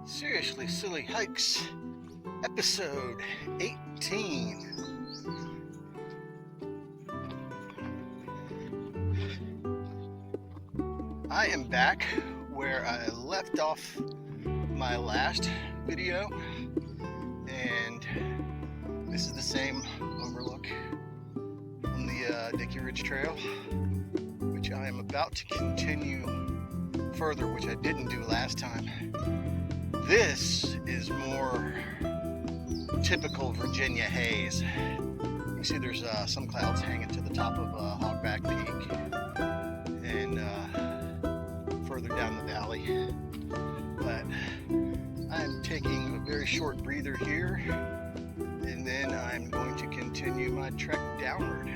Seriously Silly Hikes, episode 18. I am back where I left off my last video, and this is the same overlook on the Dickey Ridge Trail, which I am about to continue further, which I didn't do last time. This is more typical Virginia haze. You can see there's some clouds hanging to the top of Hogback Peak and further down the valley. But I'm taking a very short breather here, and then I'm going to continue my trek downward.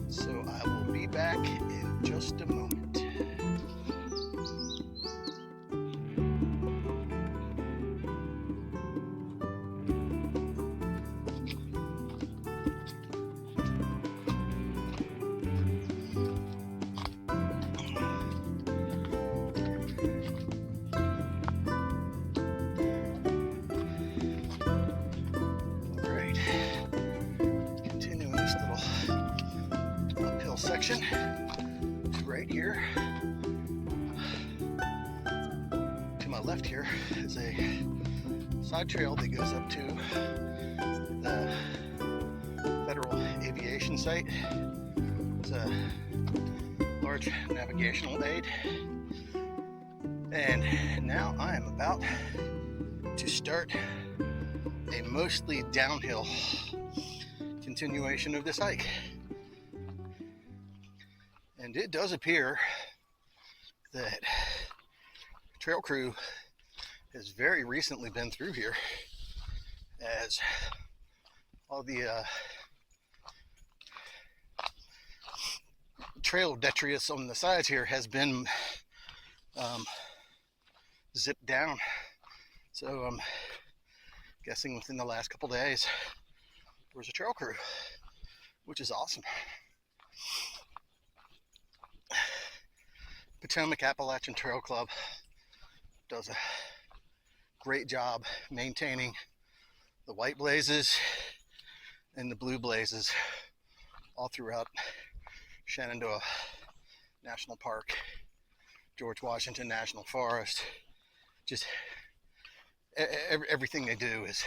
So I will be back in just a moment. Section right here. To my left here is a side trail that goes up to the Federal Aviation Site. It's a large navigational aid. And now I am about to start a mostly downhill continuation of this hike. And it does appear that trail crew has very recently been through here, as all the trail detritus on the sides here has been zipped down. So I'm guessing within the last couple days there was a trail crew, which is awesome. Potomac Appalachian Trail Club does a great job maintaining the white blazes and the blue blazes all throughout Shenandoah National Park, George Washington National Forest. Just everything they do is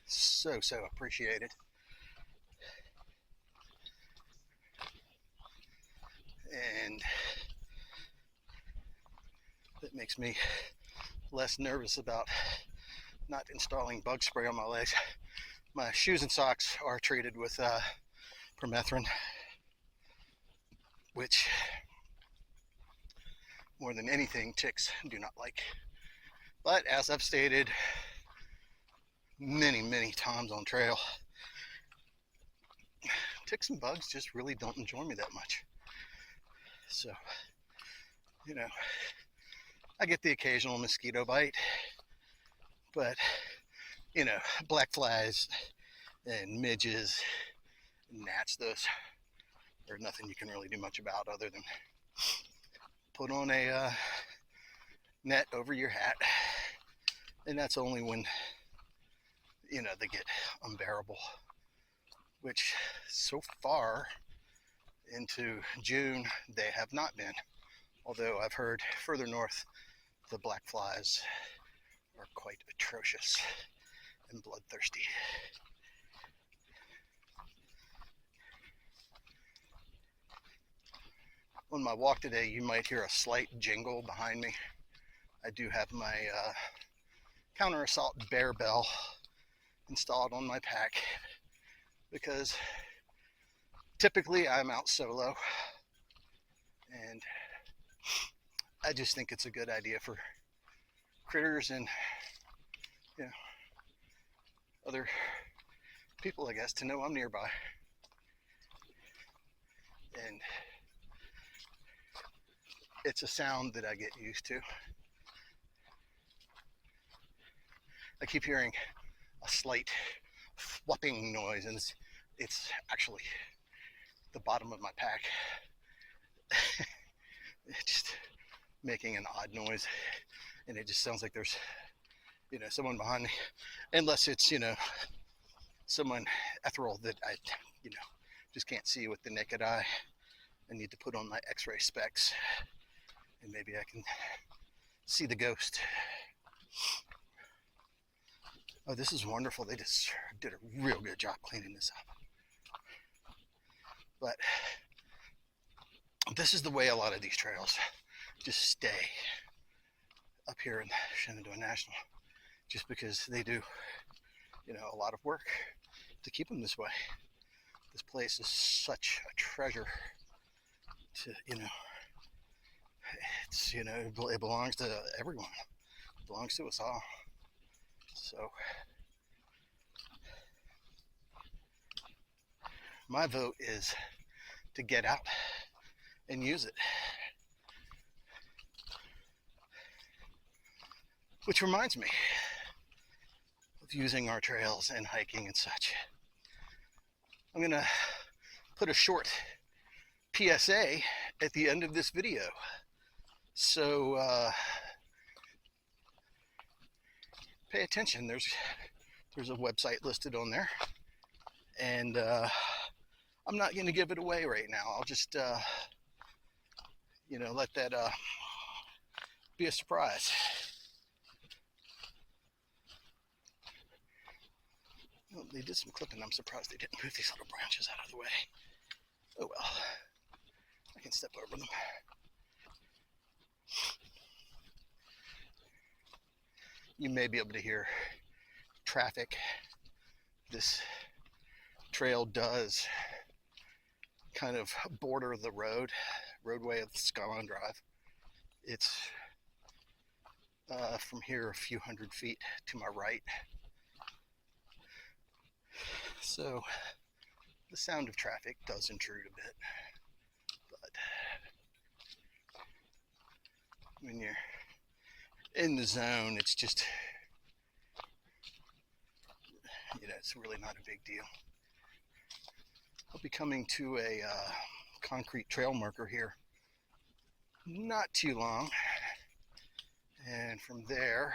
so appreciated. And that makes me less nervous about not installing bug spray on my legs. My shoes and socks are treated with permethrin, which more than anything ticks do not like. But as I've stated many times on trail, ticks and bugs just really don't enjoy me that much. So, you know, I get the occasional mosquito bite, but, you know, black flies and midges and gnats, those are nothing you can really do much about other than put on a net over your hat. And that's only when, you know, they get unbearable, which so far into June they have not been, although I've heard further north the black flies are quite atrocious and bloodthirsty. On my walk today, you might hear a slight jingle behind me. I do have my counter assault bear bell installed on my pack because typically I'm out solo, and I just think it's a good idea for critters and, you know, other people, I guess, to know I'm nearby. And it's a sound that I get used to. I keep hearing a slight whopping noise, and it's actually the bottom of my pack. It's just making an odd noise. and it just sounds like there's, you know, someone behind me, unless it's, you know, someone ethereal that I, you know, just can't see with the naked eye. I need to put on my x-ray specs and maybe I can see the ghost. Oh, this is wonderful. They just did a real good job cleaning this up. But this is the way a lot of these trails just stay up here in Shenandoah National, just because they do, you know, a lot of work to keep them this way. This place is such a treasure to, you know, it's, you know, it belongs to everyone. It belongs to us all. So my vote is to get out and use it. Which reminds me of using our trails and hiking and such. I'm gonna put a short PSA at the end of this video. So pay attention. There's a website listed on there, and I'm not going to give it away right now. I'll just you know, let that be a surprise. Well, they did some clipping. I'm surprised they didn't move these little branches out of the way. Oh well, I can step over them. You may be able to hear traffic. This trail does kind of border the roadway of Skyline Drive. It's from here a few hundred feet to my right. So the sound of traffic does intrude a bit, but when you're in the zone, it's just, you know, it's really not a big deal. I'll be coming to a concrete trail marker here not too long, and from there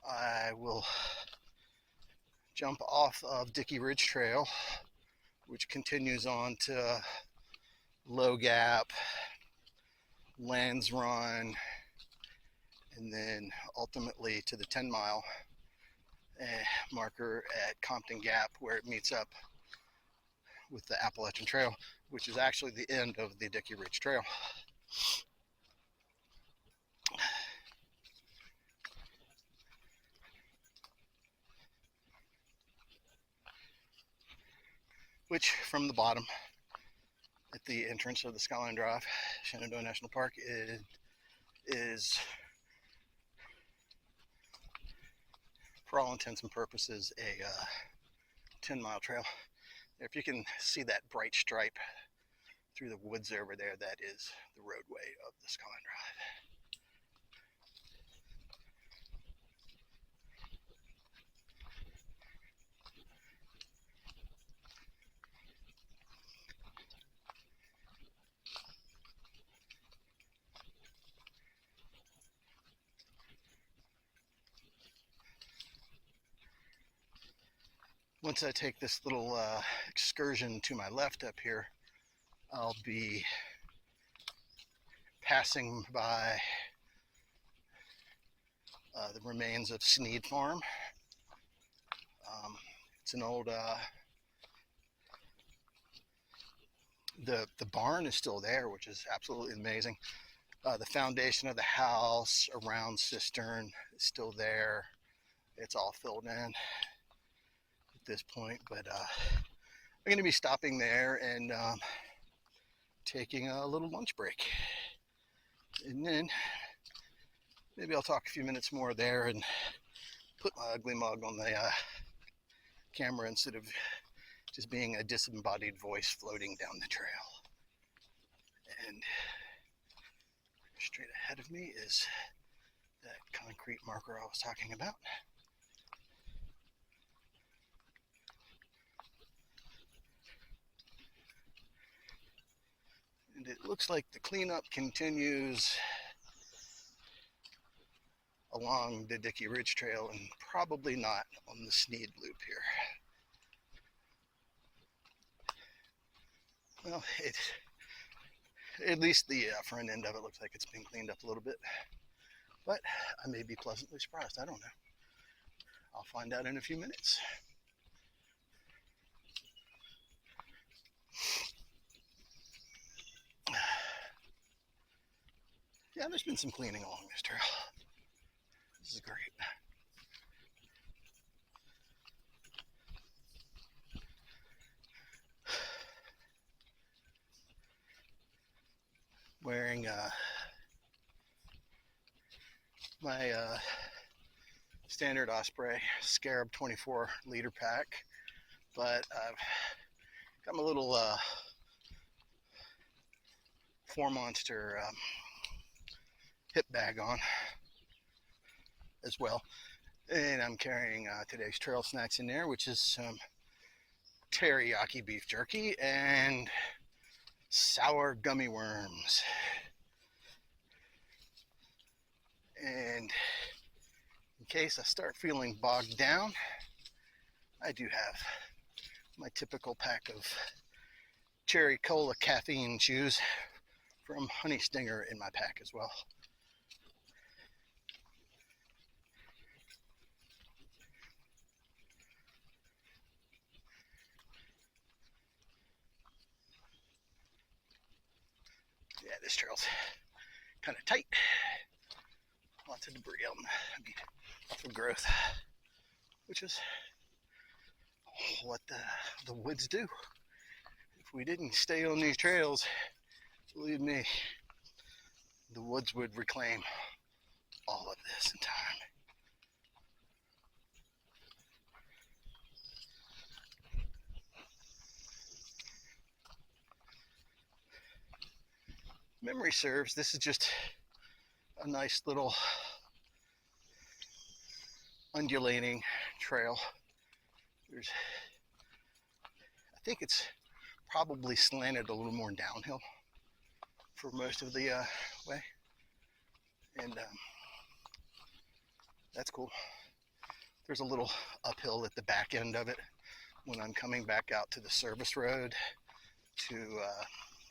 I will jump off of Dickey Ridge Trail, which continues on to Low Gap, Lands Run, and then ultimately to the 10-mile marker at Compton Gap, where it meets up with the Appalachian Trail, which is actually the end of the Dickey Ridge Trail. Which, from the bottom at the entrance of the Skyline Drive, Shenandoah National Park, is for all intents and purposes a 10-mile trail. If you can see that bright stripe through the woods over there, that is the roadway of the Skyline Drive. Once I take this little excursion to my left up here, I'll be passing by the remains of Sneed Farm. It's an old, the barn is still there, which is absolutely amazing. The foundation of the house around cistern is still there. It's all filled in this point, but I'm going to be stopping there and taking a little lunch break, and then maybe I'll talk a few minutes more there and put my ugly mug on the camera instead of just being a disembodied voice floating down the trail. And straight ahead of me is that concrete marker I was talking about. And it looks like the cleanup continues along the Dickey Ridge Trail and probably not on the Sneed Loop here. Well, at least the front end of it looks like it's been cleaned up a little bit, but I may be pleasantly surprised. I don't know. I'll find out in a few minutes. Yeah, there's been some cleaning along this trail. This is great. Wearing my standard Osprey Scarab 24 liter pack, but I've got my little 4Monster hip bag on as well, and I'm carrying today's trail snacks in there, which is some teriyaki beef jerky and sour gummy worms. And in case I start feeling bogged down, I do have my typical pack of cherry cola caffeine chews from Honey Stinger in my pack as well. Yeah, this trail's kind of tight. Lots of debris out, lots of growth, which is what the woods do. If we didn't stay on these trails, believe me, the woods would reclaim all of this in time. Memory serves, this is just a nice little undulating trail. I think it's probably slanted a little more downhill for most of the way, and that's cool. There's a little uphill at the back end of it when I'm coming back out to the service road to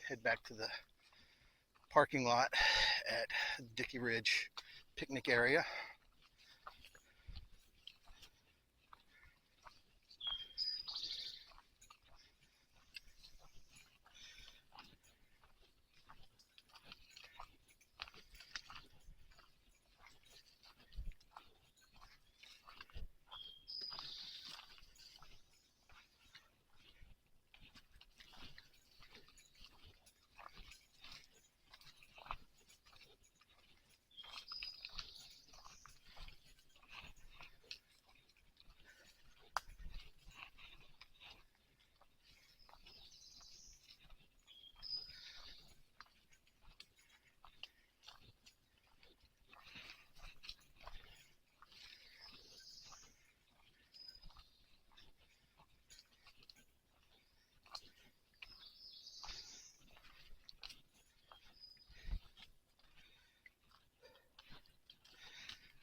head back to the parking lot at Dickey Ridge picnic area.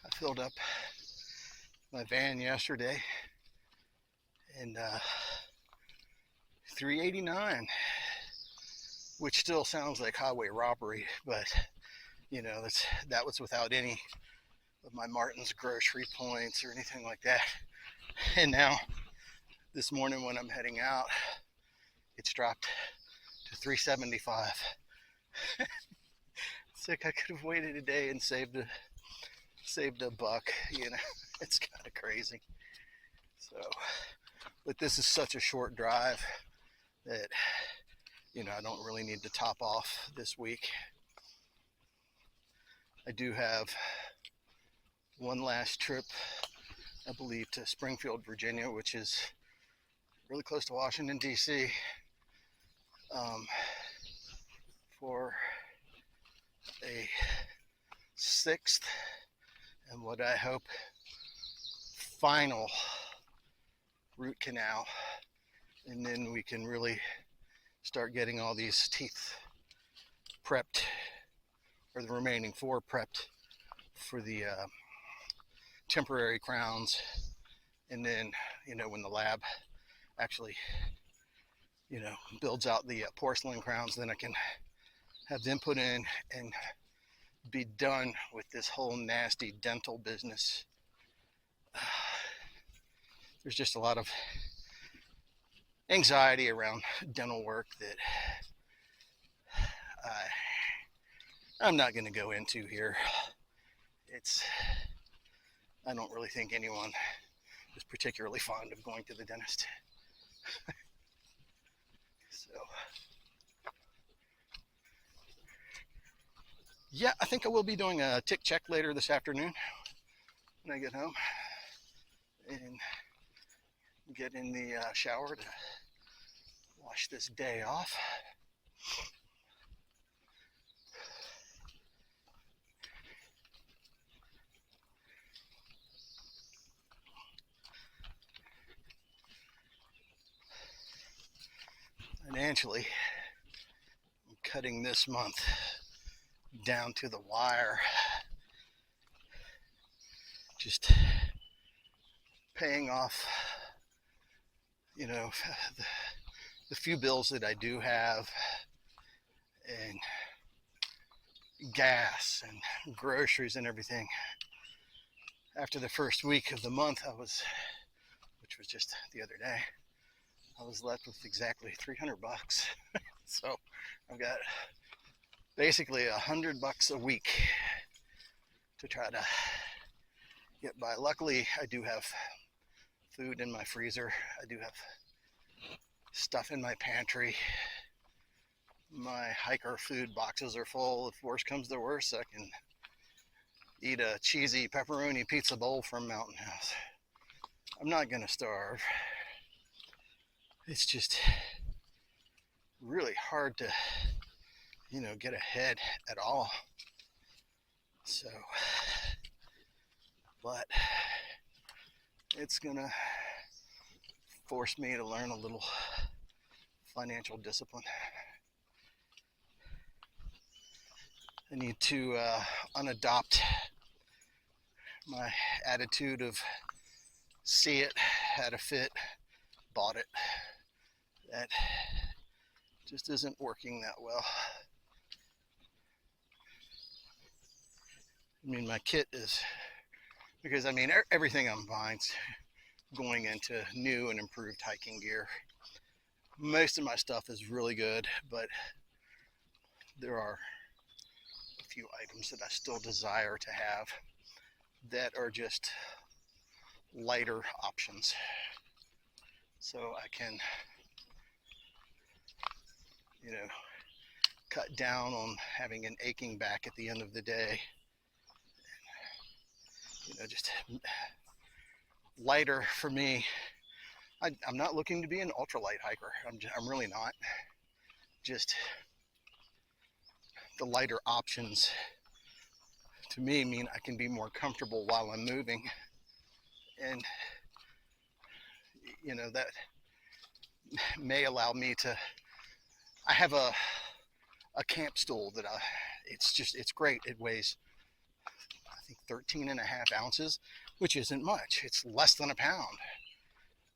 I filled up my van yesterday and $389, which still sounds like highway robbery, but you know, that was without any of my Martin's grocery points or anything like that. And now this morning when I'm heading out, it's dropped to $375. It's like I could have waited a day and saved a buck, you know. It's kind of crazy. So, but this is such a short drive that, you know, I don't really need to top off this week. I do have one last trip, I believe, to Springfield, Virginia, which is really close to Washington, D.C., for a 6th and what I hope final root canal, and then we can really start getting all these teeth prepped, or the remaining 4 prepped for the temporary crowns, and then, you know, when the lab actually, you know, builds out the porcelain crowns, then I can have them put in and be done with this whole nasty dental business. There's just a lot of anxiety around dental work that I'm not going to go into here. I don't really think anyone is particularly fond of going to the dentist. So, yeah, I think I will be doing a tick check later this afternoon when I get home and get in the shower to wash this day off. Financially, I'm cutting this month down to the wire. Just paying off, you know, the few bills that I do have, and gas and groceries and everything. After the first week of the month, which was just the other day, I was left with exactly $300. So I've got basically $100 a week to try to get by. Luckily, I do have food in my freezer. I do have stuff in my pantry. My hiker food boxes are full. If worse comes to worse, I can eat a cheesy pepperoni pizza bowl from Mountain House. I'm not gonna starve. It's just really hard to, you know, get ahead at all. So, but it's gonna force me to learn a little financial discipline. I need to unadopt my attitude of see it, had a fit, bought it. That just isn't working that well. I mean, my kit is, because I mean, everything I'm buying's going into new and improved hiking gear. Most of my stuff is really good, but there are a few items that I still desire to have that are just lighter options. So I can, you know, cut down on having an aching back at the end of the day. You know, just lighter for me. I'm not looking to be an ultralight hiker. I'm really not. Just the lighter options to me mean I can be more comfortable while I'm moving. And, you know, that may allow me to, I have a camp stool that it's great. It weighs, I think, 13.5 ounces, which isn't much. It's less than a pound,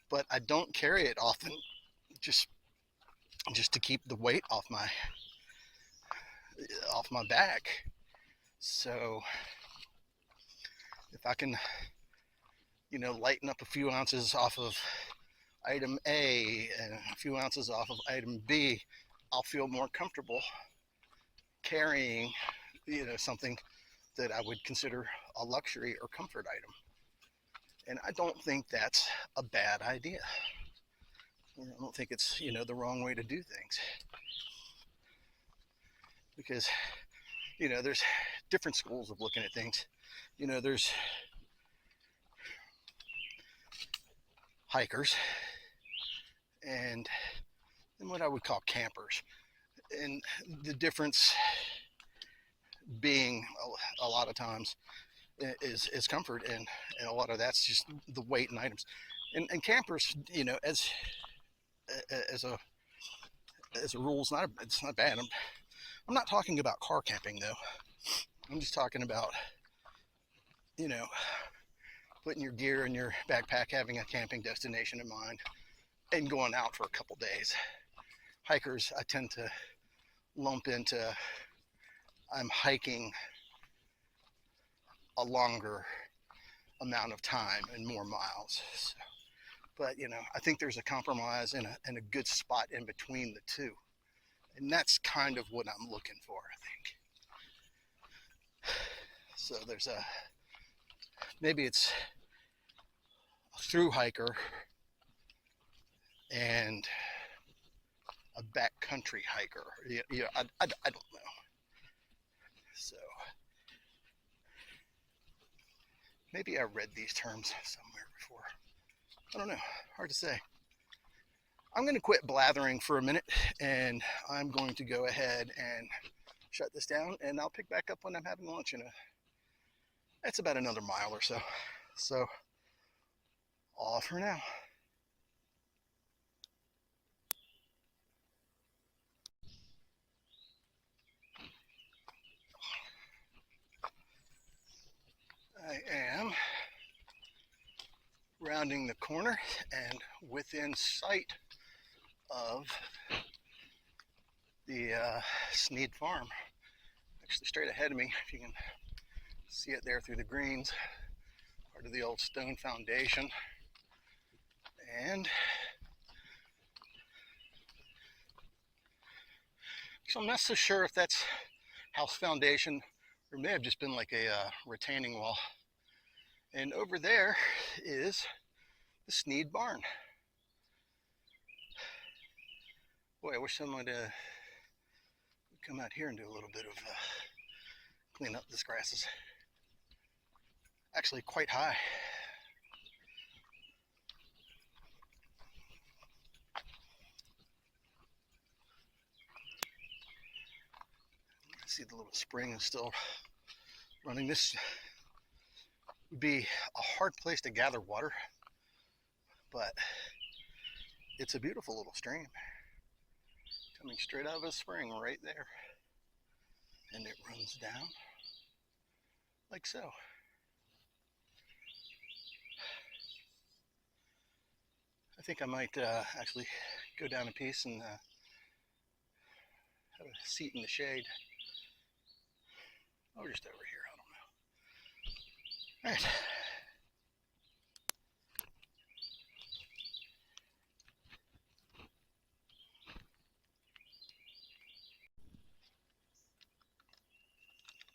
but I don't carry it often, just to keep the weight off my back. So if I can, you know, lighten up a few ounces off of item A and a few ounces off of item B, I'll feel more comfortable carrying, you know, something that I would consider a luxury or comfort item. And I don't think that's a bad idea. I don't think it's, you know, the wrong way to do things. Because, you know, there's different schools of looking at things. You know, there's hikers and what I would call campers. And the difference being a lot of times is comfort, and a lot of that's just the weight and items. And campers, you know, as a rule, it's not bad. I'm not talking about car camping though. I'm just talking about, you know, putting your gear in your backpack, having a camping destination in mind, and going out for a couple days. Hikers, I tend to lump into, I'm hiking a longer amount of time and more miles. So, but you know, I think there's a compromise and a good spot in between the two, and that's kind of what I'm looking for, I think. So there's maybe it's a through hiker and a backcountry hiker. I don't know. So maybe I read these terms somewhere before. I don't know. Hard to say. I'm going to quit blathering for a minute, and I'm going to go ahead and shut this down, and I'll pick back up when I'm having lunch that's about another mile or so. So, off for now. I am rounding the corner and within sight of the Sneed Farm. Actually, straight ahead of me, if you can see it there through the greens, part of the old stone foundation. And so I'm not so sure if that's house foundation or may have just been like a retaining wall. And over there is the Sneed Barn. Boy, I wish someone would come out here and do a little bit of clean up. This grass is actually quite high. See the little spring is still running. This would be a hard place to gather water, but it's a beautiful little stream coming straight out of a spring right there, and it runs down like so. I think I might actually go down a piece and have a seat in the shade. Oh, just over here, I don't know. All right.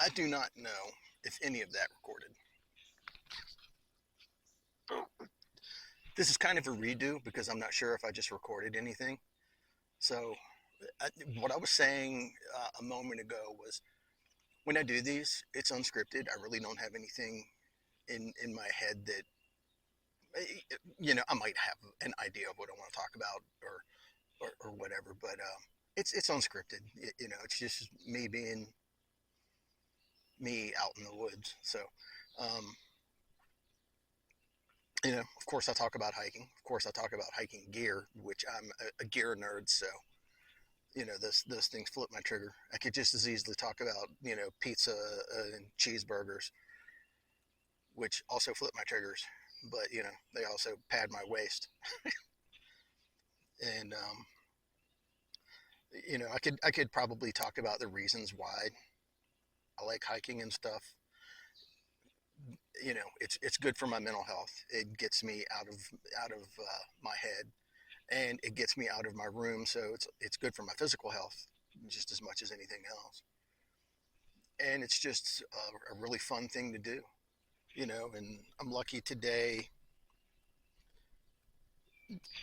I do not know if any of that recorded. This is kind of a redo because I'm not sure if I just recorded anything. So what I was saying a moment ago was when I do these, it's unscripted. I really don't have anything in my head that, you know, I might have an idea of what I want to talk about or whatever, but it's unscripted. You know, it's just me being me out in the woods. So, you know, of course I talk about hiking. Of course I talk about hiking gear, which I'm a gear nerd. So, you know, those things flip my trigger. I could just as easily talk about, you know, pizza and cheeseburgers, which also flip my triggers, but you know, they also pad my waist. And you know, I could probably talk about the reasons why I like hiking and stuff. You know, it's good for my mental health. It gets me out of my head, and it gets me out of my room. So it's good for my physical health just as much as anything else. And it's just a really fun thing to do, you know. And I'm lucky today.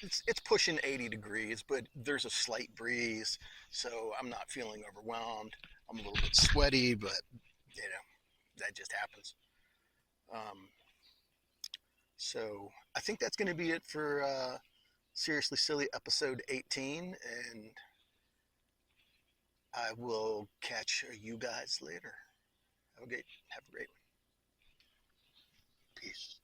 It's pushing 80 degrees, but there's a slight breeze, so I'm not feeling overwhelmed. I'm a little bit sweaty, but you know, that just happens. Um, so I think that's going to be it for Seriously Silly episode 18, and I will catch you guys later. Have a great one. Peace.